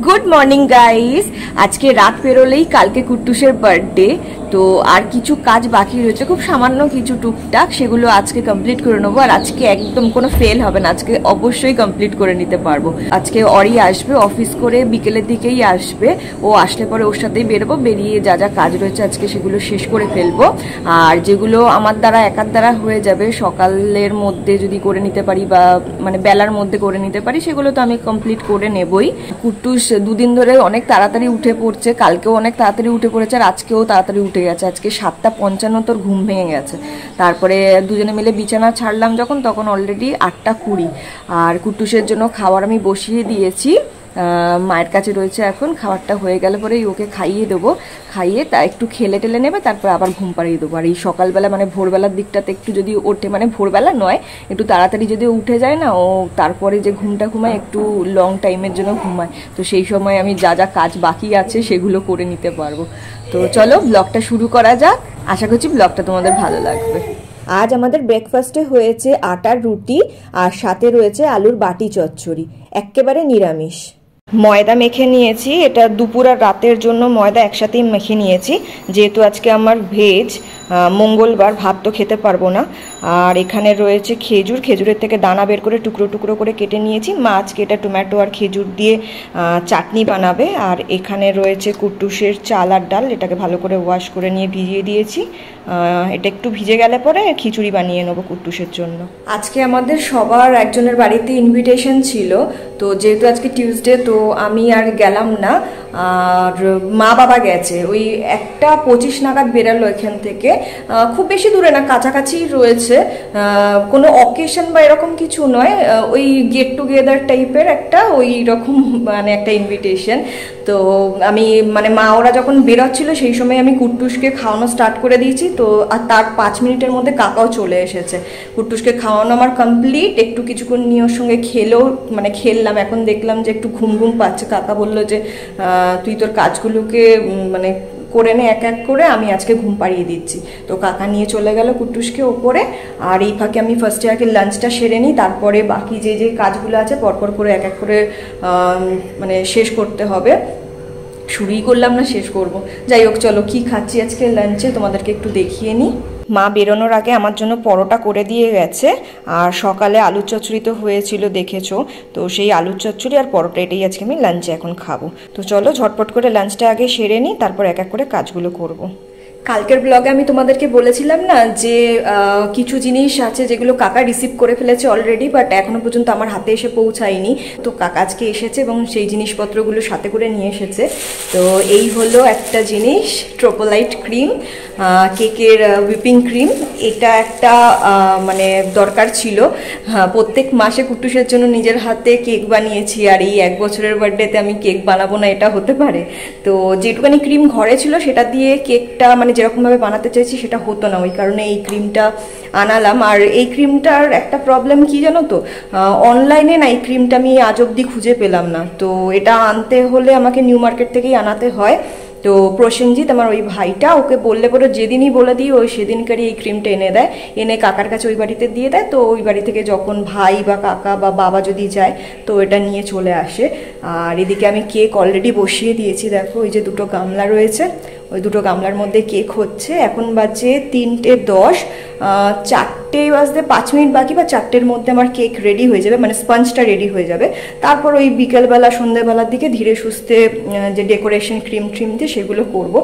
Good morning guys. আজকে রাত পেরোলেই কালকে কুট্টুসের বার্থডে, তো আর কিছু কাজ বাকি রয়েছে, খুব সামান্য কিছু টুকটাক, সেগুলো আজকে কমপ্লিট করে নেবো। আর আজকে একদম কোনো ফেল হবে না, আজকে অবশ্যই কমপ্লিট করে নিতে পারবো। আজকে অরি আসবে, অফিস করে বিকেলের দিকেই আসবে। ও আসলে পরে ওর সাথেই বেরোবো, বেরিয়ে যা যা কাজ রয়েছে আজকে সেগুলো শেষ করে ফেলবো। আর যেগুলো আমার দ্বারা একার দ্বারা হয়ে যাবে সকালের মধ্যে যদি করে নিতে পারি, বা মানে বেলার মধ্যে করে নিতে পারি, সেগুলো তো আমি কমপ্লিট করে নেবই। কুট্টুস দুদিন ধরে অনেক তাড়াতাড়ি উঠে পড়ছে, কালকেও অনেক তাড়াতাড়ি উঠে পড়েছে, আর আজকেও তাড়াতাড়ি উঠে গেছে। আজকে 7:55 তোর ঘুম ভেঙে গেছে। তারপরে দুজনে মিলে বিছানা ছাড়লাম যখন, তখন অলরেডি 8:20। আর কুট্টুসের জন্য খাবার আমি বসিয়ে দিয়েছি, মায়ের কাছে রয়েছে। এখন খাবারটা হয়ে গেলে পরেই ওকে খাইয়ে দেবো, খাইয়ে তা একটু খেলে টেলে নেবে, তারপর আবার ঘুম পাড়িয়ে দেবো। আর এই সকালবেলা মানে ভোরবেলার দিকটাতে একটু যদি ওঠে, মানে ভোরবেলা নয়, একটু তাড়াতাড়ি যদি উঠে যায় না ও, তারপরে যে ঘুমটা ঘুমায় একটু লং টাইমের জন্য ঘুমায়, তো সেই সময় আমি যা যা কাজ বাকি আছে সেগুলো করে নিতে পারবো। তো চলো ব্লগটা শুরু করা যাক, আশা করছি ব্লগটা তোমাদের ভালো লাগবে। আজ আমাদের ব্রেকফাস্টে হয়েছে আটার রুটি, আর সাথে রয়েছে আলুর বাটি চচ্চড়ি, একেবারে নিরামিষ। ময়দা মেখে নিয়েছি, এটা দুপুর আর রাতের জন্য ময়দা একসাথেই মেখে নিয়েছি, যেহেতু আজকে আমার ভেজ, মঙ্গলবার, ভাত তো খেতে পারবো না। আর এখানে রয়েছে খেজুর, খেজুরের থেকে দানা বের করে টুকরো টুকরো করে কেটে নিয়েছি। মা আজকে এটা টমেটো আর খেজুর দিয়ে চাটনি বানাবে। আর এখানে রয়েছে কুট্টুসের চাল আর ডাল, এটাকে ভালো করে ওয়াশ করে নিয়ে ভিজিয়ে দিয়েছি। এটা একটু ভিজে গেলে পরে খিচুড়ি বানিয়ে নেবো কুট্টুসের জন্য। আজকে আমাদের সবার একজনের বাড়িতে ইনভিটেশন ছিল, তো যেহেতু আজকে টিউসডে তো আমি আর গেলাম না। আর মা বাবা গেছে, ওই 1:25 নাগাদ বেরালো এখান থেকে, খুব বেশি দূরে না, কাছাকাছি রয়েছে। কোনো অকেশন বা এরকম কিছু নয়, ওই গেট টুগেদার টাইপের একটা ওই রকম মানে একটা ইনভিটেশন। তো আমি মানে মা ওরা যখন বেরোচ্ছিল সেই সময় আমি কুট্টুসকে খাওয়ানো স্টার্ট করে দিয়েছি। তো আর তার 5 মিনিটের মধ্যে কাকাও চলে এসেছে। কুট্টুসকে খাওয়ানো আমার কমপ্লিট, একটু কিছুক্ষণ নিয়ে ওর সঙ্গে মানে খেললাম। এখন দেখলাম যে একটু ঘুম ঘুম পাচ্ছে, কাকা বললো যে তুই তোর কাজগুলোকে মানে করে নে এক এক করে, আমি আজকে ঘুম পাড়িয়ে দিচ্ছি। তো কাকা নিয়ে চলে গেল কুট্টুসকে ওপরে। আর এই ফাঁকে আমি ফার্স্টে আগে লাঞ্চটা সেরে নিই, তারপরে বাকি যে যে কাজগুলো আছে পরপর করে এক এক করে মানে শেষ করতে হবে। শুরুই করলাম না, শেষ করব। যাই হোক, চলো কি খাচ্ছি আজকে লাঞ্চে তোমাদেরকে একটু দেখিয়ে নিই। মা বেরোনোর আগে আমার জন্য পরোটা করে দিয়ে গেছে, আর সকালে আলুর চচ্চড়ি তো হয়েছিল দেখেছো, তো সেই আলুর চচ্চড়ি আর পরোটা এটাই আজকে আমি লাঞ্চে এখন খাবো। তো চলো ঝটপট করে লাঞ্চটা আগে সেরে নিই, তারপর এক এক করে কাজগুলো করব। কালকের ব্লগে আমি তোমাদেরকে বলেছিলাম না যে কিছু জিনিস আছে যেগুলো কাকা রিসিভ করে ফেলেছে অলরেডি, বাট এখনো পর্যন্ত আমার হাতে এসে পৌঁছায়নি। তো কাকা আজকে এসেছে এবং সেই জিনিসপত্রগুলো সাথে করে নিয়ে এসেছে। তো এই হলো একটা জিনিস, ট্রোপোলাইট ক্রিম, কেকের হুইপিং ক্রিম। এটা একটা মানে দরকার ছিল। প্রত্যেক মাসে কুট্টুসের জন্য নিজের হাতে কেক বানিয়েছি, আর এই 1 বছরের বার্থডেতে আমি কেক বানাবো না, এটা হতে পারে? তো যেটুকানি ক্রিম ঘরে ছিল সেটা দিয়ে কেকটা মানে যেরকমভাবে বানাতে চাইছি সেটা হতো না, ওই কারণে এই ক্রিমটা আনালাম। আর এই ক্রিমটার একটা প্রবলেম কি জানো তো, অনলাইনে না এই ক্রিমটা আমি আজ অবধি খুঁজে পেলাম না। তো এটা আনতে হলে আমাকে নিউ মার্কেট থেকেই আনাতে হয়। তো প্রসেনজিৎ আমার ওই ভাইটা, ওকে বললে পরে যেদিনই বলে দিই ওই সেদিনকারই এই ক্রিমটা এনে দেয়, এনে কাকার কাছে ওই বাড়িতে দিয়ে দেয়। তো ওই বাড়ি থেকে যখন ভাই বা কাকা বা বাবা যদি যায় তো এটা নিয়ে চলে আসে। আর এদিকে আমি কেক অলরেডি বসিয়ে দিয়েছি, দেখো ওই যে 2টো গামলা রয়েছে, ওই 2টো গামলার মধ্যে কেক হচ্ছে। এখন বাজে 3:10, 4টে বাজতে 5 মিনিট বাকি, বা 4টের মধ্যে আমার কেক রেডি হয়ে যাবে, মানে স্পঞ্জটা রেডি হয়ে যাবে। তারপর ওই বিকেলবেলা সন্ধ্যেবেলার দিকে ধীরে সুস্থে যে ডেকোরেশন ক্রিম দিয়ে সেগুলো করব।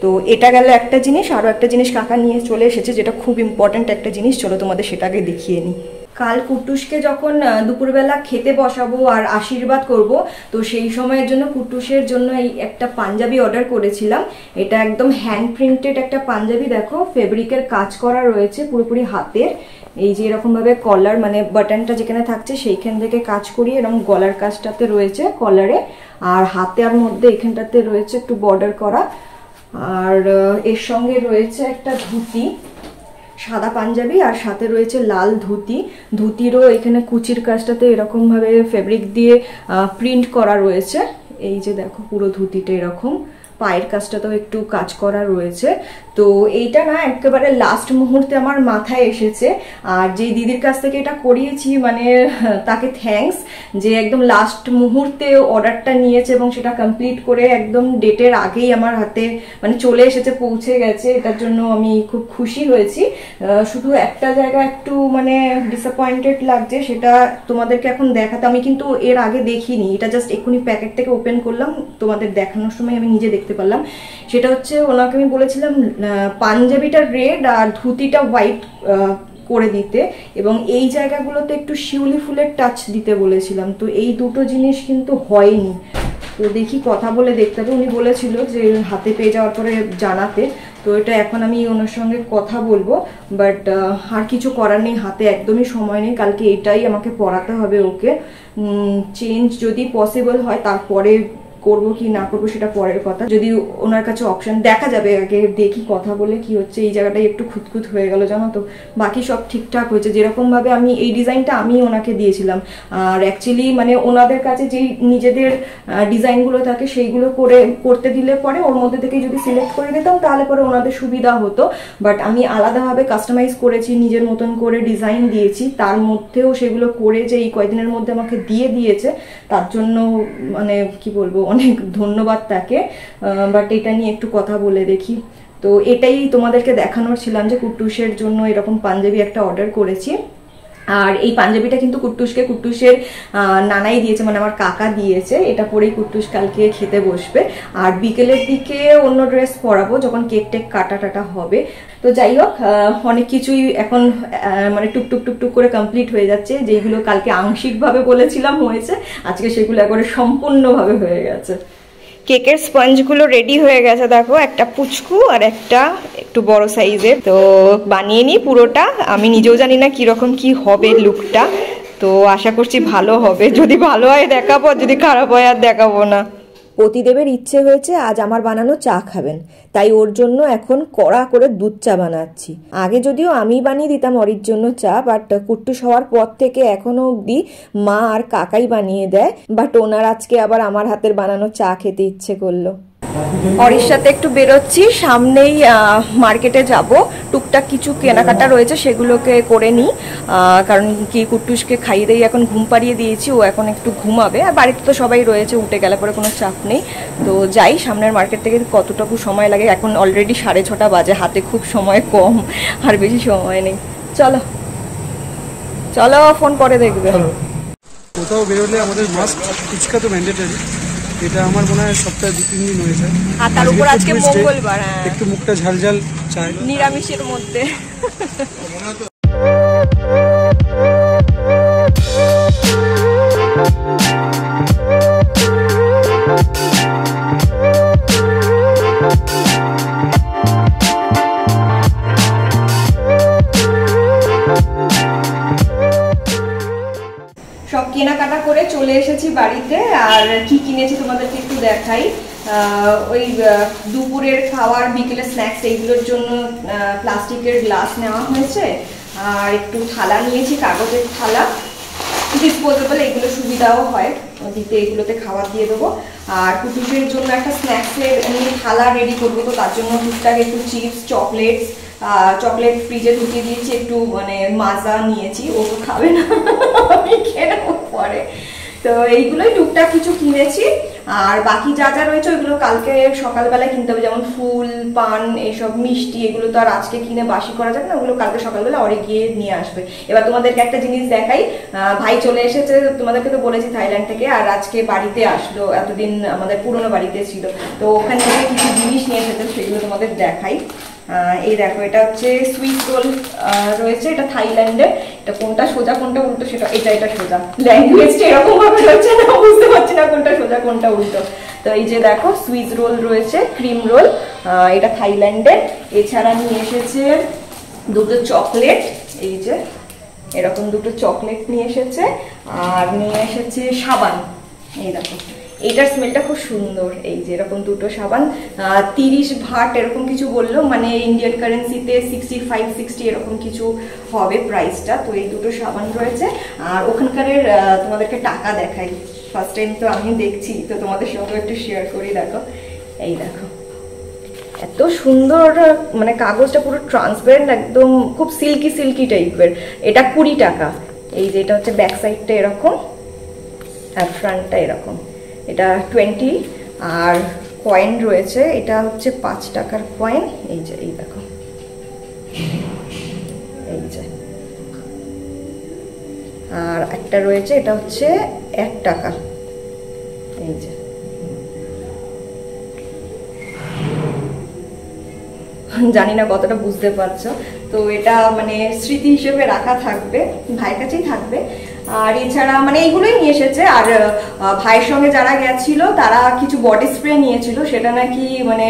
তো এটা গেল একটা জিনিস। আরও একটা জিনিস কাকা নিয়ে চলে এসেছে, যেটা খুব ইম্পর্ট্যান্ট একটা জিনিস, চলো তোমাদের সেটাকে দেখিয়ে নিই। কাল কুট্টুসকে যখন দুপুরবেলা খেতে বসাবো আর আশীর্বাদ করব, তো সেই সময়ের জন্য কুট্টুসের জন্য এই একটা পাঞ্জাবি অর্ডার করেছিলাম। এটা একদম হ্যান্ড প্রিন্টেড একটা পাঞ্জাবি, দেখো ফেব্রিকের কাজ করা রয়েছে পুরোপুরি হাতের। এই যে এরকমভাবে কলার মানে বাটনটা যেখানে থাকছে সেইখান থেকে কাজ করিয়ে এরকম গলার কাজটাতে রয়েছে কলারে, আর হাতে আর মধ্যে এখানটাতে রয়েছে একটু বর্ডার করা। আর এর সঙ্গে রয়েছে একটা ধুতি, সাদা পাঞ্জাবি, আর সাথে রয়েছে লাল ধুতি। ধুতিরও এখানে কুচির কাজটাতে এরকম ভাবে ফেব্রিক দিয়ে প্রিন্ট করা রয়েছে। এই যে দেখো পুরো ধুতিটা এরকম, পায়ের কাজটাতেও একটু কাজ করা রয়েছে। তো এইটা না একেবারে লাস্ট মুহূর্তে আমার মাথায় এসেছে, আর যে দিদির কাছ থেকে এটা করিয়েছি মানে তাকে থ্যাঙ্কস, যে একদম লাস্ট মুহূর্তে অর্ডারটা নিয়েছে এবং সেটা কমপ্লিট করে একদম ডেটের আগেই আমার হাতে মানে চলে এসেছে, পৌঁছে গেছে। এটার জন্য আমি খুব খুশি হয়েছি। শুধু একটা জায়গা একটু মানে ডিসঅ্যাপয়েন্টেড লাগছে, সেটা তোমাদেরকে এখন দেখাতে, আমি কিন্তু এর আগে দেখিনি, এটা জাস্ট এক্ষুনি প্যাকেট থেকে ওপেন করলাম, তোমাদের দেখানোর সময় আমি নিজে দেখতে পারলাম। সেটা হচ্ছে ওনাকে আমি বলেছিলাম পাঞ্জাবিটা রেড আর ধুতিটা হোয়াইট করে দিতে, এবং এই জায়গাগুলোতে একটু শিউলি ফুলের টাচ দিতে বলেছিলাম। তো এই দুটো জিনিস কিন্তু হয়নি, তো দেখি কথা বলে দেখতে হবে। উনি বলেছিল যে হাতে পেয়ে যাওয়ার পরে জানাতে, তো এটা এখন আমি ওনার সঙ্গে কথা বলবো। বাট আর কিছু করার নেই, হাতে একদমই সময় নেই, কালকে এটাই আমাকে পড়াতে হবে ওকে। চেঞ্জ যদি পসিবল হয় তারপরে করবো কি না করবো সেটা পরের কথা, যদি ওনার কাছে অপশন দেখা যাবে। আগে দেখি কথা বলে কি হচ্ছে। এই জায়গাটাই একটু খুঁতখুত হয়ে গেল জানো তো, বাকি সব ঠিকঠাক হয়েছে। যেরকম ভাবে আমি এই ডিজাইনটা আমি ওনাকে দিয়েছিলাম, আর অ্যাকচুয়ালি মানে ওনাদের কাছে যেই নিজেদের ডিজাইনগুলো থাকে সেইগুলো করতে দিলে পরে ওর মধ্যে থেকে যদি সিলেক্ট করে দিতাম তাহলে পরে ওনাদের সুবিধা হতো। বাট আমি আলাদাভাবে কাস্টমাইজ করেছি, নিজের মতন করে ডিজাইন দিয়েছি, তার মধ্যেও সেগুলো করে যে এই কয়েকদিনের মধ্যে আমাকে দিয়ে দিয়েছে, তার জন্য মানে কি বলবো, অনেক ধন্যবাদ তাকে। বাট এটা নিয়ে একটু কথা বলে দেখি। তো এটাই তোমাদেরকে দেখানোর ছিলাম যে কুট্টুসের জন্য এরকম পাঞ্জাবি একটা অর্ডার করেছি। আর এই পাঞ্জাবিটা কিন্তু কুট্টুসের নানাই দিয়েছে, মানে আমার কাকা দিয়েছে। এটা পরেই কুট্টুস কালকে খেতে বসবে, আর বিকেলের দিকে অন্য ড্রেস পরাবো যখন কেক টেক কাটা হবে। তো যাই হোক, অনেক কিছুই এখন মানে টুকটুক করে কমপ্লিট হয়ে যাচ্ছে। যেগুলো কালকে আংশিকভাবে বলেছিলাম হয়েছে, আজকে সেগুলো একবারে সম্পূর্ণভাবে হয়ে গেছে। কেকের স্পঞ্জগুলো রেডি হয়ে গেছে, দেখো একটা পুচকু আর একটা একটু বড় সাইজের। তো বানিয়ে নিই পুরোটা, আমি নিজেও জানি না কিরকম কি হবে লুকটা, তো আশা করছি ভালো হবে। যদি ভালো হয় দেখাবো, যদি খারাপ হয় আর দেখাবো না। পতিদেবের ইচ্ছে হয়েছে আজ আমার বানানো চা খাবেন, তাই ওর জন্য এখন কড়া করে দুধ চা বানাচ্ছি। আগে যদিও আমি বানিয়ে দিতাম অরির জন্য চা, বাট কুট্টুস হওয়ার পর থেকে এখনো অবধি মা আর কাকাই বানিয়ে দেয়। বাট ওনার আজকে আবার আমার হাতের বানানো চা খেতে ইচ্ছে করলো। অরির সাথে একটু বেরোচ্ছি, সামনেই মার্কেটে যাব, টুকটাক কিছু কেনাকাটা রয়েছে সেগুলোকে করে নিই। কারণ কি কুট্টুসকে খাইয়ে দিয়ে এখন ঘুম পাড়িয়ে দিয়েছি, ও এখন একটু ঘুমাবে, আর বাড়িতে তো সবাই রয়েছে, উঠে গেলে পরে কোনো চাপ নেই। তো যাই, সামনের মার্কেট থেকে কতটুকু সময় লাগে, এখন অলরেডি 6:30 বাজে, হাতে খুব সময় কম, আর বেশি সময় নেই। চলো চলো, ফোন পরে দেখবে। কোথাও বেরোলে আমাদের মাস্ক ফুচকা তো ম্যান্ডেটরি, এটা আমার মনে হয় সপ্তাহে 2-3 দিন হয়েছে। আর তার উপর আজকে মঙ্গলবার, একটু মুখটা ঝালঝাল চাই নিরামিষের মধ্যে। সব কেনাকাটা করে চলে এসেছি বাড়িতে, আর কি কিনেছি তোমাদেরকে একটু দেখাই। ওই দুপুরের খাবার, বিকেলের স্ন্যাক্স, এইগুলোর জন্য প্লাস্টিকের গ্লাস নেওয়া হয়েছে, আর একটু থালা নিয়েছি, কাগজের থালা, ডিসপোজেবল, এগুলো সুবিধাও হয় দিতে, এগুলোতে খাবার দিয়ে দেবো। আর কুটুসের জন্য একটা স্ন্যাক্সের এমনি থালা রেডি করবো, তো তার জন্য টুকটাক একটু চিপস, চকলেট ফ্রিজে ঢুকিয়ে দিয়েছি, একটু মানে মাজা নিয়েছি, ও তো খাবে না, আমি খেয়ে নেবো পরে। তো এইগুলোই টুকটাক কিছু কিনেছি, আর বাকি যা যা রয়েছে ওইগুলো কালকে সকালবেলায় কিনতে হবে, যেমন ফুল, পান, এইসব মিষ্টি, এগুলো তো আর আজকে কিনে বাসি করা যাবে না, ওগুলো কালকে সকালবেলা অরে গিয়ে নিয়ে আসবে। এবার তোমাদেরকে একটা জিনিস দেখাই, ভাই চলে এসেছে, তোমাদেরকে তো বলেছি থাইল্যান্ড থেকে, আর আজকে বাড়িতে আসলো, এতদিন আমাদের পুরোনো বাড়িতে ছিল, তো ওখান থেকে কিছু জিনিস নিয়ে এসেছে, সেগুলো তোমাদের দেখাই। এই দেখো, এটা হচ্ছে সুইস রোল রয়েছে, এটা থাইল্যান্ডের। এটা কোনটা সোজা কোনটা উল্টো সেটা, এটা সোজা, ল্যাঙ্গুয়েজটা এরকম ভাবে রয়েছে না, বুঝতে পারছি না কোনটা সোজা কোনটা উল্টো। তো এই যে দেখো, সুইস রোল রয়েছে, ক্রিম রোল, এটা থাইল্যান্ডের। এছাড়া নিয়ে এসেছে দুটো চকলেট, এই যে এরকম দুটো চকলেট নিয়ে এসেছে, আর নিয়ে এসেছে সাবান। এই দেখো, এইটার স্মেলটা খুব সুন্দর। এই যে এরকম দুটো সাবান, 30 ভাট এরকম কিছু বললো, মানে ইন্ডিয়ান কারেন্সিতে 65-60 এরকম কিছু হবে প্রাইসটা। তো এই দুটো সাবান রয়েছে, আর ওখানকার তোমাদেরকে টাকা দেখাই, ফার্স্ট টাইম তো আমি দেখছি, তো তোমাদের সঙ্গে একটু শেয়ার করি। দেখো, এই দেখো, এত সুন্দর, মানে কাগজটা পুরো ট্রান্সপারেন্ট, একদম খুব সিল্কি সিল্কি টাইপের। এটা 20 টাকা। এই যে এটা হচ্ছে ব্যাক সাইডটা এরকম আর ফ্রন্টটা এরকম, এটা 20। আর কয়েন রয়েছে, এটা হচ্ছে 5 টাকার কয়েন। এই যে এই দেখো, এই যে। আর একটা রয়েছে, এটা হচ্ছে 1 টাকা। এই যে জানি না কতটা বুঝতে পারছো। তো এটা মানে স্মৃতি হিসেবে রাখা থাকবে, ভাইয়ের কাছেই থাকবে। আর এছাড়া মানে এইগুলোই নিয়ে এসেছে। আর ভাইয়ের সঙ্গে যারা গেছিল তারা কিছু বডি স্প্রে নিয়েছিল, সেটা নাকি মানে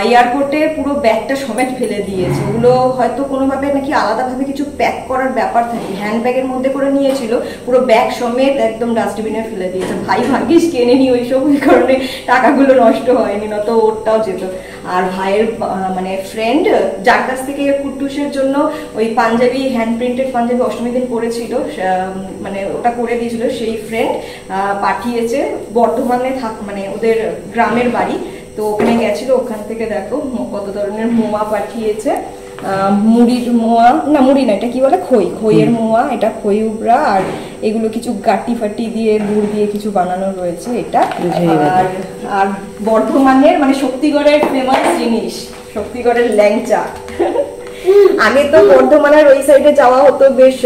এয়ারপোর্টে পুরো ব্যাগটা সমেত ফেলে দিয়েছে। ওগুলো হয়তো কোনোভাবে নাকি আলাদাভাবে কিছু প্যাক করার ব্যাপার থাকে, হ্যান্ড ব্যাগের মধ্যে করে নিয়েছিল, পুরো ব্যাগ সমেত একদম ডাস্টবিনে ফেলে দিয়েছে। ভাই ভাগ্যিস কেনেনি ওইসব, ওই কারণে টাকাগুলো নষ্ট হয়নি, নয়তো ওরটাও যেত। আর ভাইয়ের মানে ফ্রেন্ড যার কাছ থেকে কুট্টুসের জন্য ওই পাঞ্জাবি, হ্যান্ড প্রিন্টেড পাঞ্জাবি অষ্টমী দিন পরেছিল, মানে ওটা করে দিয়েছিল, সেই ফ্রেন্ড পাঠিয়েছে বর্ধমানে মানে ওদের গ্রামের বাড়ি। তো ওখানে গেছিল, ওখান থেকে দেখো কত ধরনের মোয়া পাঠিয়েছে। মুড়ির মোয়া, না মুড়ি না, এটা কি বলে, খইয়ের মোয়া, এটা খই উবরা। আর এগুলো কিছু গাটি ফাটি দিয়ে গুড় দিয়ে কিছু বানানো রয়েছে এটা। আর বর্ধমানের মানে শক্তিগড়ের ফেমাস জিনিস, শক্তিগড়ের ল্যাংচা। আগে তো বর্ধমানের ওই সাইডে যাওয়া হতো, বেশ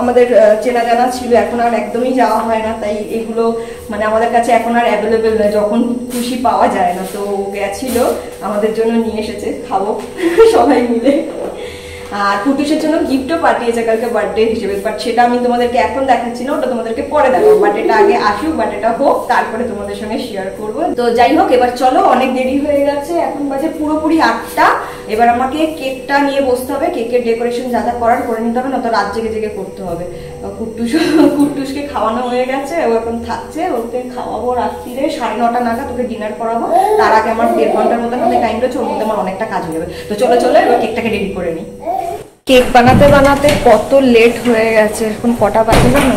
আমাদের চেনা জানা ছিল, এখন আর একদমই যাওয়া হয় না। তাই এগুলো মানে আমাদের কাছে এখন আর অ্যাভেলেবেল নয়, যখন খুশি পাওয়া যায় না। তো গেছিল, আমাদের জন্য নিয়ে এসেছে, খাবো সবাই মিলে। আর কুটুসের জন্য গিফটও পাঠিয়েছে কালকে বার্থডে হিসেবে, বাট সেটা আমি তোমাদেরকে এখন দেখাচ্ছি না, ওটা তোমাদেরকে পরে দেখাবো। বার্থডেটা আগে আসুক, বার্থডেটা হোক, তারপরে তোমাদের সঙ্গে শেয়ার করবো। তো যাই হোক, এবার চলো, অনেক দেরি হয়ে গেছে, এখন বাজে পুরোপুরি 8টা। এবার আমাকে কেকটা নিয়ে বসতে হবে, কেকের ডেকোরেশন যা যা করার করে নিতে হবে, না তো রাত জেগে জেগে করতে হবে। কুট্টুসকে খাওয়ানো হয়ে গেছে, ও এখন থাকছে, ওকে খাওয়াবো রাত্রিরে 9:30 নাগাদ, ওকে ডিনার করাবো। তার আগে আমার 1.5 ঘন্টার মতো হাতে টাইম রয়েছে, ওর মধ্যে আমার অনেকটা কাজ হয়ে যাবে। তো চলো চলো এবার কেকটাকে রেডি করে নিই। কেক বানাতে বানাতে কত লেট হয়ে গেছে, এখন কটা বাজে জানো?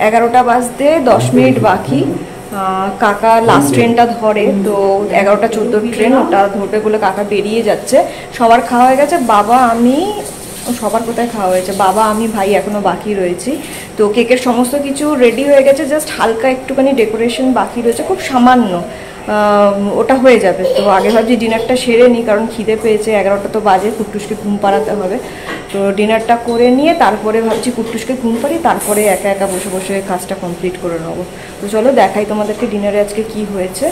11টা বাজতে 10 মিনিট বাকি। কাকা লাস্ট ট্রেনটা ধরে, তো 11:14 ট্রেন, ওটা ধরবে বলে কাকা বেরিয়ে যাচ্ছে। সবার খাওয়া হয়ে গেছে, বাবা আমি, সবার কোথায় খাওয়া হয়েছে, বাবা আমি ভাই এখনো বাকি রয়েছি। তো কেকের সমস্ত কিছু রেডি হয়ে গেছে, জাস্ট হালকা একটুখানি ডেকোরেশন বাকি রয়েছে, খুব সামান্য, ওটা হয়ে যাবে। তো আগে ভাবছি ডিনারটা সেরে নিই, কারণ খিদে পেয়েছে, 11টা তো বাজে, কুট্টুসকে ঘুম পাড়াতে হবে। তো ডিনারটা করে নিয়ে তারপরে ভাবছি কুট্টুসকে ঘুম পাড়ি, তারপরে একা একা বসে বসে কাজটা কমপ্লিট করে নেবো। তো চলো দেখাই তোমাদেরকে ডিনারে আজকে কি হয়েছে।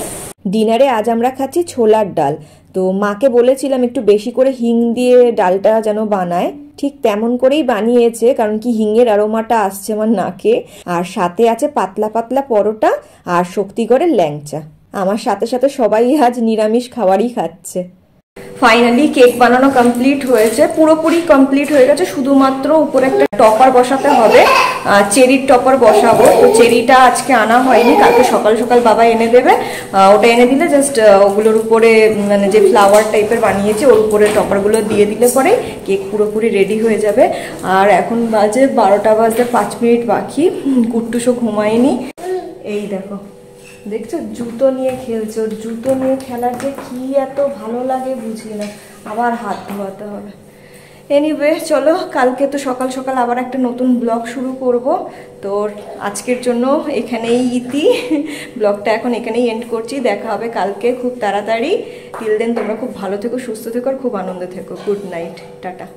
ডিনারে আজ আমরা খাচ্ছি ছোলার ডাল। তো মাকে বলেছিলাম একটু বেশি করে হিং দিয়ে ডালটা যেন বানায়, ঠিক তেমন করেই বানিয়েছে, কারণ কি হিঙের অ্যারোমাটা আসছে আমার নাকে। আর সাথে আছে পাতলা পাতলা পরোটা আর শক্তিগড়ের ল্যাংচা। আমার সাথে সাথে সবাই আজ নিরামিষ খাবারই খাচ্ছে। ফাইনালি কেক বানানো কমপ্লিট হয়েছে, পুরোপুরি কমপ্লিট হয়ে গেছে, শুধুমাত্র উপরে একটা টপার বসাতে হবে, চেরির টপার বসাবো। তো চেরিটা আজকে আনা হয়নি, কালকে সকাল সকাল বাবা এনে দেবে। ওটা এনে দিলে জাস্ট ওগুলোর উপরে মানে যে ফ্লাওয়ার টাইপের বানিয়েছে ওর উপরে টপারগুলো দিয়ে দিলে পরে কেক পুরোপুরি রেডি হয়ে যাবে। আর এখন বাজে 12টা বাজতে 5 মিনিট বাকি, কুট্টুসও ঘুমায়নি। এই দেখো, দেখছো জুতো নিয়ে খেলছো, জুতো নিয়ে খেলার যে কি এত ভালো লাগে বুঝি না, আবার হাত ধোয়াতে হবে। এনিওয়ে চলো, কালকে তো সকাল সকাল আবার একটা নতুন ব্লগ শুরু করব। তো আজকের জন্য এখানেই ইতি, ব্লগটা এখন এখানেই এন্ড করছি। দেখা হবে কালকে খুব তাড়াতাড়ি। টিল দেন তোমরা খুব ভালো থেকো, সুস্থ থেকো আর খুব আনন্দে থেকো। Good night, tata.